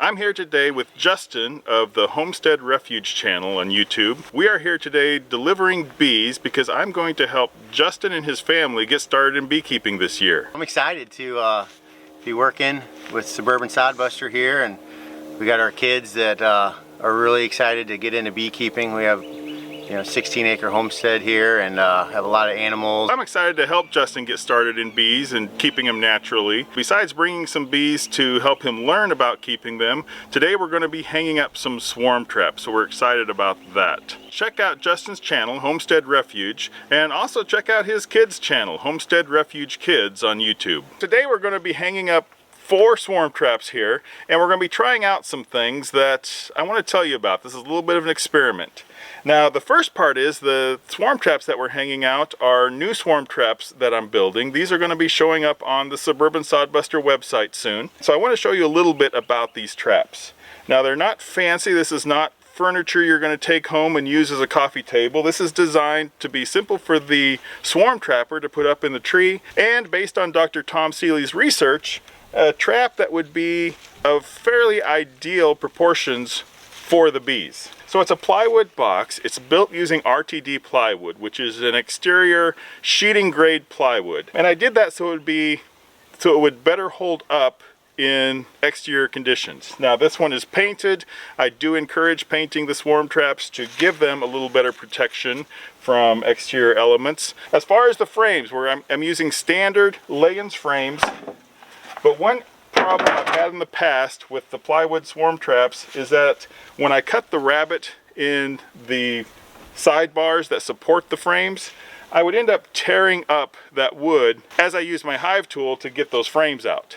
I'm here today with Justin of the Homestead Refuge channel on YouTube. We are here today delivering bees because I'm going to help Justin and his family get started in beekeeping this year. I'm excited to be working with Suburban Sodbuster here, and we got our kids that are really excited to get into beekeeping. We have 16-acre homestead here and have a lot of animals. I'm excited to help Justin get started in bees and keeping them naturally. Besides bringing some bees to help him learn about keeping them, today we're going to be hanging up some swarm traps, so we're excited about that. Check out Justin's channel, Homestead Refuge, and also check out his kids' channel, Homestead Refuge Kids on YouTube. Today we're going to be hanging up 4 swarm traps here, and we're going to be trying out some things that I want to tell you about. This is a little bit of an experiment. Now, the first part is the swarm traps that we're hanging out are new swarm traps that I'm building. These are going to be showing up on the Suburban Sodbuster website soon. So I want to show you a little bit about these traps. Now, they're not fancy. This is not furniture you're going to take home and use as a coffee table. This is designed to be simple for the swarm trapper to put up in the tree, and based on Dr. Tom Seeley's research, a trap that would be of fairly ideal proportions for the bees. So it's a plywood box. It's built using RTD plywood, which is an exterior sheeting grade plywood. And I did that so it would better hold up in exterior conditions. Now, this one is painted. I do encourage painting the swarm traps to give them a little better protection from exterior elements. As far as the frames, I'm using standard Layens frames, but one problem I've had in the past with the plywood swarm traps is that when I cut the rabbet in the sidebars that support the frames, I would end up tearing up that wood as I use my hive tool to get those frames out.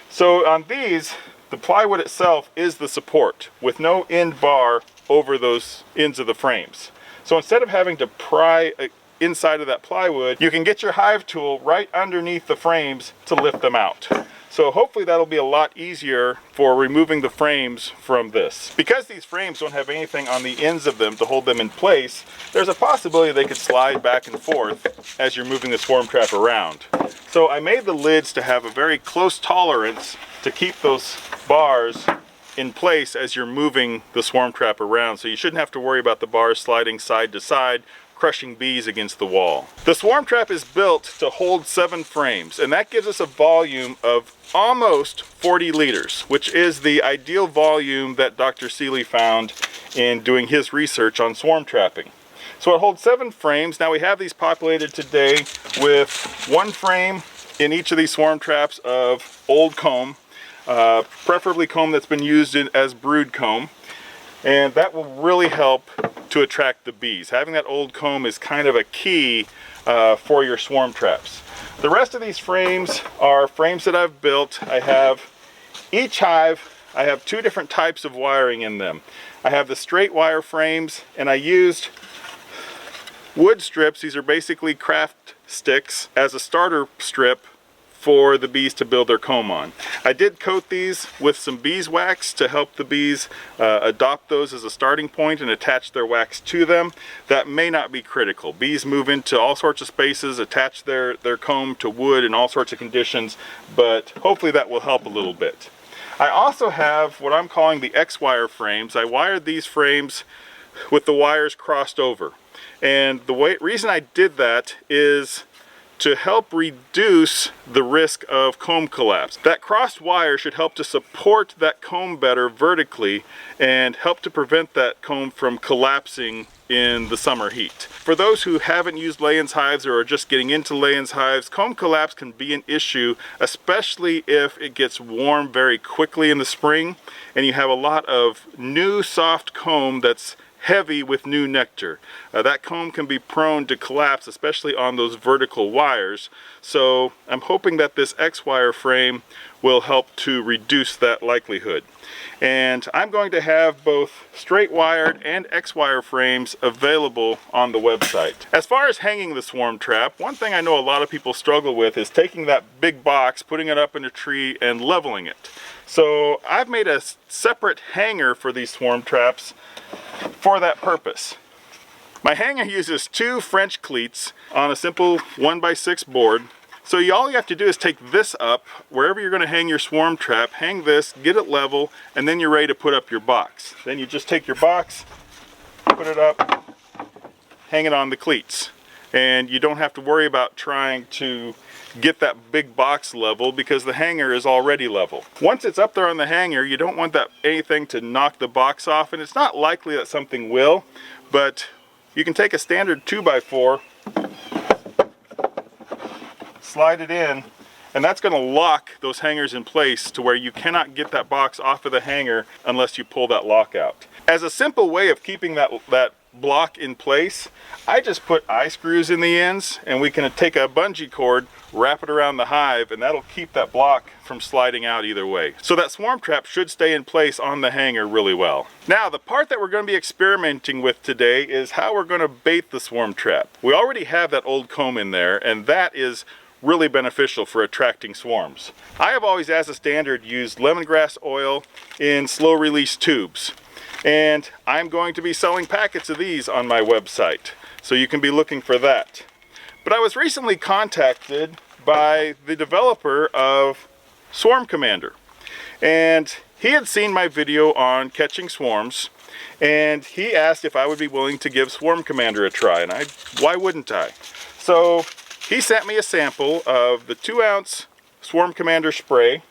So on these, the plywood itself is the support with no end bar over those ends of the frames. So instead of having to pry inside of that plywood, you can get your hive tool right underneath the frames to lift them out. So hopefully that'll be a lot easier for removing the frames from this. Because these frames don't have anything on the ends of them to hold them in place, there's a possibility they could slide back and forth as you're moving the swarm trap around. So I made the lids to have a very close tolerance to keep those bars in place as you're moving the swarm trap around. So you shouldn't have to worry about the bars sliding side to side, crushing bees against the wall. The swarm trap is built to hold 7 frames, and that gives us a volume of almost 40 liters, which is the ideal volume that Dr. Seeley found in doing his research on swarm trapping. So it holds 7 frames. Now we have these populated today with 1 frame in each of these swarm traps of old comb, preferably comb that's been used as brood comb, and that will really help to attract the bees. Having that old comb is kind of a key for your swarm traps. The rest of these frames are frames that I've built. I have each hive, I have 2 different types of wiring in them. I have the straight wire frames, and I used wood strips. These are basically craft sticks as a starter strip for the bees to build their comb on. I did coat these with some beeswax to help the bees adopt those as a starting point and attach their wax to them. That may not be critical. Bees move into all sorts of spaces, attach their comb to wood in all sorts of conditions, but hopefully that will help a little bit. I also have what I'm calling the X-wire frames. I wired these frames with the wires crossed over. And the reason I did that is to help reduce the risk of comb collapse. That crossed wire should help to support that comb better vertically and help to prevent that comb from collapsing in the summer heat. For those who haven't used Layens hives or are just getting into Layens hives, comb collapse can be an issue, especially if it gets warm very quickly in the spring and you have a lot of new soft comb that's heavy with new nectar. That comb can be prone to collapse, especially on those vertical wires. So I'm hoping that this X-wire frame will help to reduce that likelihood. And I'm going to have both straight wired and X-wire frames available on the website. As far as hanging the swarm trap, one thing I know a lot of people struggle with is taking that big box, putting it up in a tree and leveling it. So I've made a separate hanger for these swarm traps for that purpose. My hanger uses 2 French cleats on a simple 1x6 board. So all you have to do is take this up, wherever you're going to hang your swarm trap, hang this, get it level, and then you're ready to put up your box. Then you just take your box, put it up, hang it on the cleats. And you don't have to worry about trying to get that big box level because the hanger is already level. Once it's up there on the hanger, you don't want anything to knock the box off, and it's not likely that something will, but you can take a standard 2x4, slide it in, and that's going to lock those hangers in place to where you cannot get that box off of the hanger unless you pull that lock out. As a simple way of keeping that block in place, I just put eye screws in the ends, and we can take a bungee cord, wrap it around the hive, and that'll keep that block from sliding out either way. So that swarm trap should stay in place on the hanger really well. Now, the part that we're going to be experimenting with today is how we're going to bait the swarm trap. We already have that old comb in there, and that is really beneficial for attracting swarms. I have always, as a standard, used lemongrass oil in slow release tubes. And I'm going to be selling packets of these on my website, so you can be looking for that. But I was recently contacted by the developer of Swarm Commander, and he had seen my video on catching swarms, and he asked if I would be willing to give Swarm Commander a try, and why wouldn't I? So he sent me a sample of the 2-ounce Swarm Commander spray.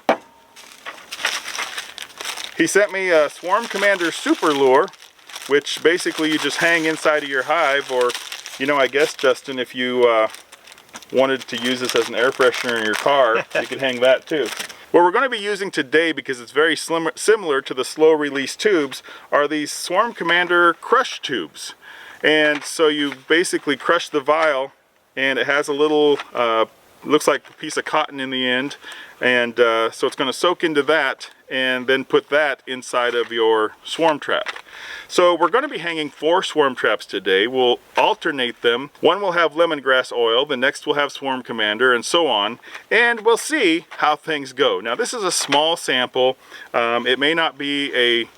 He sent me a Swarm Commander Super Lure, which basically you just hang inside of your hive, or, you know, I guess, Justin, if you wanted to use this as an air freshener in your car, you could hang that too. What we're going to be using today, because it's very similar to the slow release tubes, are these Swarm Commander crush tubes. And so you basically crush the vial, and it has a little, looks like a piece of cotton in the end, and so it's going to soak into that and then put that inside of your swarm trap. So we're going to be hanging 4 swarm traps today. We'll alternate them. One will have lemongrass oil, the next will have Swarm Commander, and so on, and we'll see how things go. Now, this is a small sample. It may not be a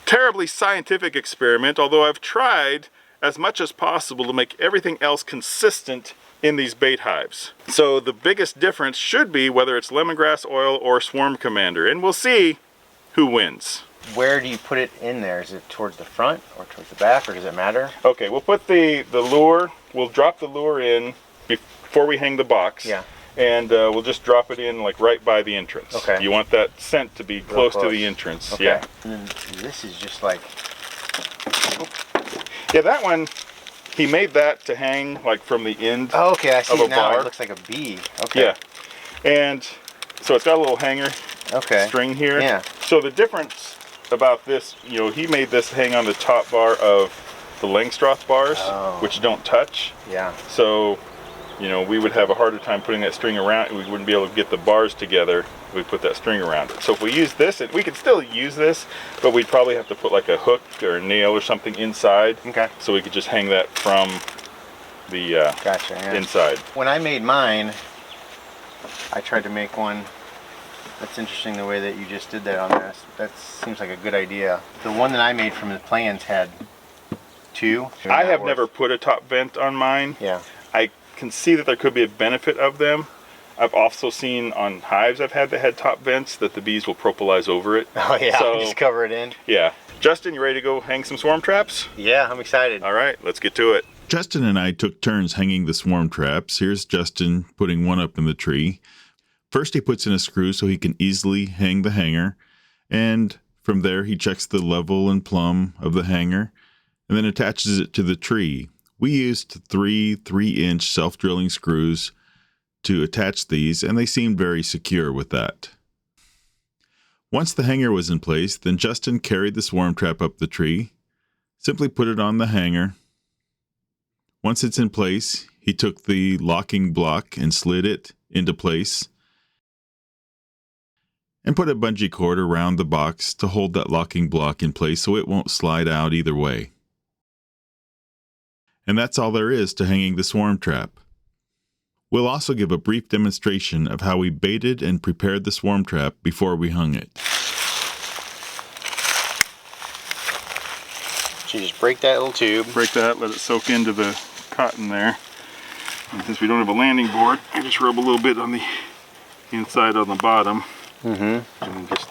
terribly scientific experiment, although I've tried as much as possible to make everything else consistent in these bait hives. So the biggest difference should be whether it's lemongrass oil or Swarm Commander, and we'll see who wins. Where do you put it in there? Is it towards the front or towards the back, or does it matter? Okay, we'll put the lure, we'll drop the lure in before we hang the box. Yeah. And we'll just drop it in like right by the entrance. Okay. You want that scent to be close to the entrance. Okay. Yeah. And then this is just like... Yeah, that one, he made that to hang like from the end. Oh, okay, I see of it a now. bar. It looks like a bee. Okay. Yeah. And so it's got a little hanger string here. Yeah. So the difference about this, you know, he made this hang on the top bar of the Langstroth bars, which don't touch. Yeah. So, you know, we would have a harder time putting that string around. We wouldn't be able to get the bars together if we put that string around it. So if we use this, we could still use this, but we'd probably have to put like a hook or a nail or something inside. Okay. So we could just hang that from the inside. When I made mine, I tried to make one. That's interesting the way that you just did that on this. That seems like a good idea. The one that I made from the plans had 2. I have never put a top vent on mine. Yeah. I can see that there could be a benefit of them. I've also seen on hives I've had that had top vents that the bees will propolize over it. Oh yeah, so, just cover it in. Yeah. Justin, you ready to go hang some swarm traps? Yeah, I'm excited. All right, let's get to it. Justin and I took turns hanging the swarm traps. Here's Justin putting one up in the tree. First he puts in a screw so he can easily hang the hanger, and from there he checks the level and plumb of the hanger, and then attaches it to the tree. We used 3 3-inch self-drilling screws to attach these, and they seemed very secure with that. Once the hanger was in place, then Justin carried the swarm trap up the tree, simply put it on the hanger. Once it's in place, he took the locking block and slid it into place, and put a bungee cord around the box to hold that locking block in place so it won't slide out either way. And that's all there is to hanging the swarm trap. We'll also give a brief demonstration of how we baited and prepared the swarm trap before we hung it. So you just break that little tube. Break that, let it soak into the cotton there. And since we don't have a landing board, I just rub a little bit on the inside on the bottom. And then just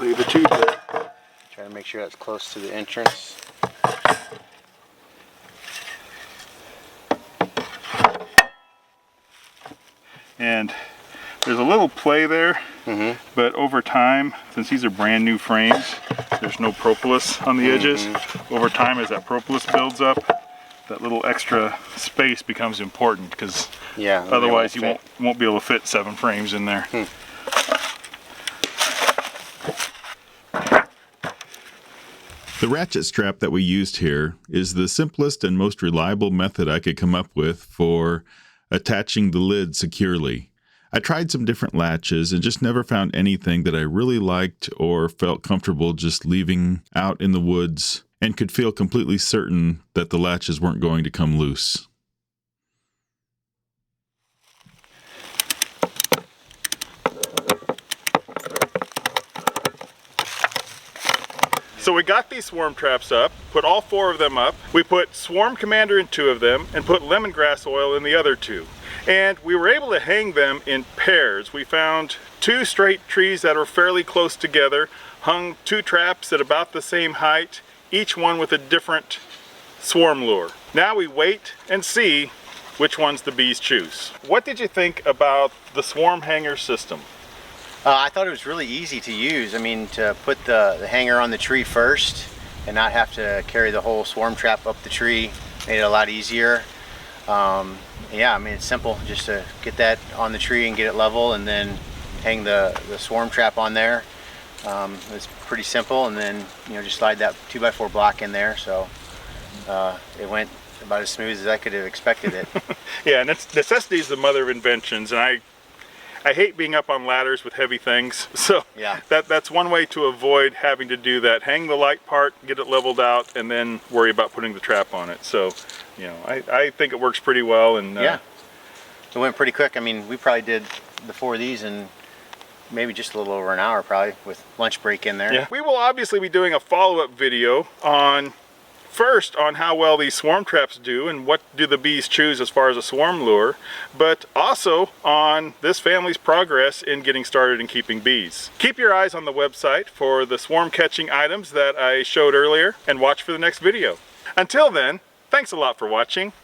lay the tube there. Try to make sure that's close to the entrance. And there's a little play there, but over time, since these are brand new frames, there's no propolis on the edges. Over time, as that propolis builds up, that little extra space becomes important, because otherwise you won't be able to fit 7 frames in there. The ratchet strap that we used here is the simplest and most reliable method I could come up with for attaching the lid securely. I tried some different latches and just never found anything that I really liked or felt comfortable just leaving out in the woods and could feel completely certain that the latches weren't going to come loose. So we got these swarm traps up, put all 4 of them up. We put Swarm Commander in 2 of them and put lemongrass oil in the other 2. And we were able to hang them in pairs. We found 2 straight trees that are fairly close together, hung 2 traps at about the same height, each one with a different swarm lure. Now we wait and see which ones the bees choose. What did you think about the swarm hanger system? I thought it was really easy to use. I mean, to put the hanger on the tree first and not have to carry the whole swarm trap up the tree made it a lot easier. Yeah, I mean, it's simple just to get that on the tree and get it level, and then hang the swarm trap on there. It's pretty simple, and then just slide that 2x4 block in there. So it went about as smooth as I could have expected it. Yeah, and necessity is the mother of inventions, and I hate being up on ladders with heavy things, so yeah, that's one way to avoid having to do that. Hang the light part, get it leveled out, and then worry about putting the trap on it. So, I think it works pretty well. And yeah, it went pretty quick. I mean, we probably did the 4 of these in maybe just a little over an hour, probably, with lunch break in there. Yeah, we will obviously be doing a follow-up video on how well these swarm traps do and what do the bees choose as far as a swarm lure, but also on this family's progress in getting started in keeping bees. Keep your eyes on the website for the swarm catching items that I showed earlier, and watch for the next video. Until then, thanks a lot for watching.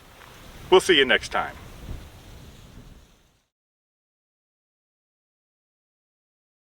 We'll see you next time.